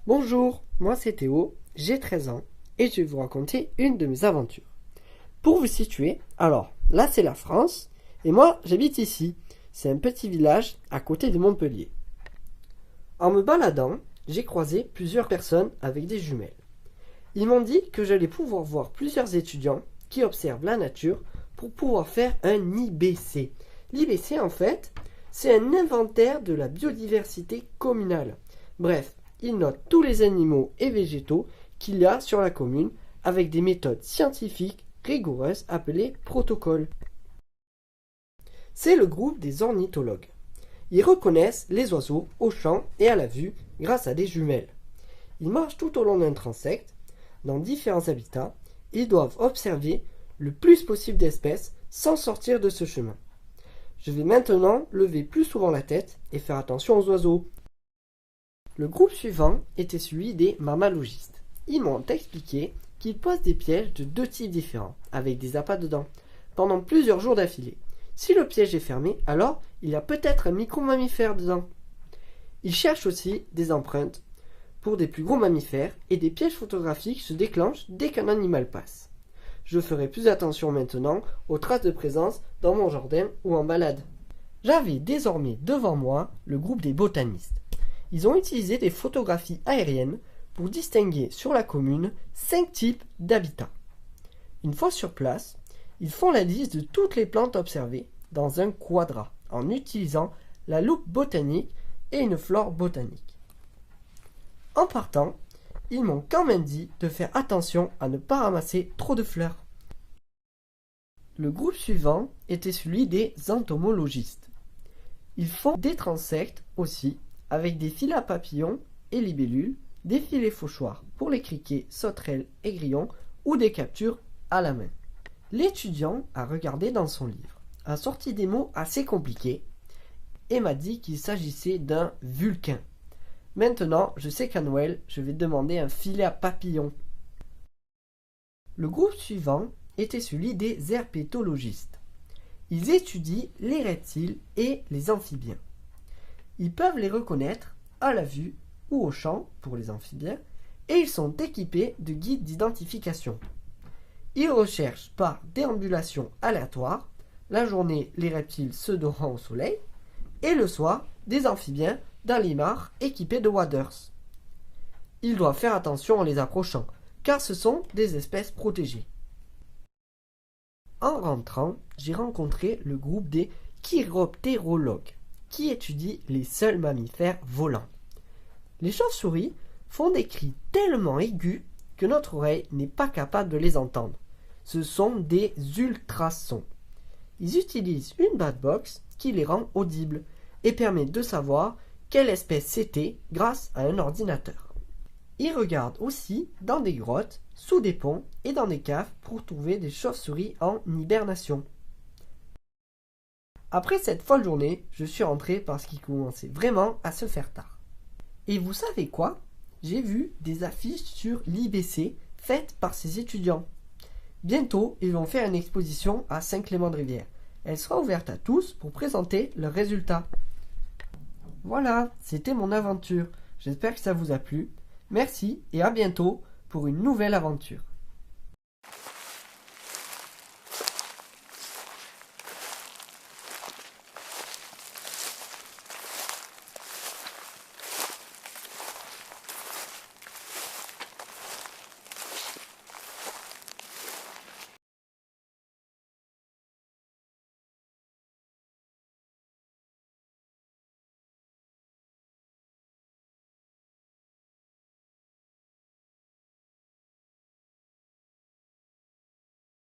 Bonjour, moi c'est Théo, j'ai 13 ans et je vais vous raconter une de mes aventures. Pour vous situer, alors là c'est la France et moi j'habite ici. C'est un petit village à côté de Montpellier. En me baladant, j'ai croisé plusieurs personnes avec des jumelles. Ils m'ont dit que j'allais pouvoir voir plusieurs étudiants qui observent la nature pour pouvoir faire un IBC. L'IBC en fait, c'est un inventaire de la biodiversité communale. Bref, il note tous les animaux et végétaux qu'il y a sur la commune avec des méthodes scientifiques rigoureuses appelées protocoles. C'est le groupe des ornithologues. Ils reconnaissent les oiseaux au champ et à la vue grâce à des jumelles. Ils marchent tout au long d'un transect, dans différents habitats, et ils doivent observer le plus possible d'espèces sans sortir de ce chemin. Je vais maintenant lever plus souvent la tête et faire attention aux oiseaux. Le groupe suivant était celui des mammalogistes. Ils m'ont expliqué qu'ils posent des pièges de deux types différents, avec des appâts dedans, pendant plusieurs jours d'affilée. Si le piège est fermé, alors il y a peut-être un micro-mammifère dedans. Ils cherchent aussi des empreintes pour des plus gros mammifères et des pièges photographiques se déclenchent dès qu'un animal passe. Je ferai plus attention maintenant aux traces de présence dans mon jardin ou en balade. J'avais désormais devant moi le groupe des botanistes. Ils ont utilisé des photographies aériennes pour distinguer sur la commune 5 types d'habitats. Une fois sur place, ils font la liste de toutes les plantes observées dans un quadrat en utilisant la loupe botanique et une flore botanique. En partant, ils m'ont quand même dit de faire attention à ne pas ramasser trop de fleurs. Le groupe suivant était celui des entomologistes. Ils font des transects aussi avec des filets à papillons et libellules, des filets fauchoirs pour les criquets, sauterelles et grillons ou des captures à la main. L'étudiant a regardé dans son livre, a sorti des mots assez compliqués et m'a dit qu'il s'agissait d'un vulcain. Maintenant, je sais qu'à Noël, je vais demander un filet à papillons. Le groupe suivant était celui des herpétologistes. Ils étudient les reptiles et les amphibiens. Ils peuvent les reconnaître à la vue ou au champ pour les amphibiens et ils sont équipés de guides d'identification. Ils recherchent par déambulation aléatoire, la journée les reptiles se dorant au soleil et le soir des amphibiens dans les mares équipés de waders. Ils doivent faire attention en les approchant car ce sont des espèces protégées. En rentrant, j'ai rencontré le groupe des chiroptérologues qui étudient les seuls mammifères volants. Les chauves-souris font des cris tellement aigus que notre oreille n'est pas capable de les entendre. Ce sont des ultrasons. Ils utilisent une black box qui les rend audibles et permet de savoir quelle espèce c'était grâce à un ordinateur. Ils regardent aussi dans des grottes, sous des ponts et dans des caves pour trouver des chauves-souris en hibernation. Après cette folle journée, je suis rentré parce qu'il commençait vraiment à se faire tard. Et vous savez quoi? J'ai vu des affiches sur l'IBC faites par ces étudiants. Bientôt, ils vont faire une exposition à Saint-Clément-de-Rivière. Elle sera ouverte à tous pour présenter leurs résultats. Voilà, c'était mon aventure. J'espère que ça vous a plu. Merci et à bientôt pour une nouvelle aventure.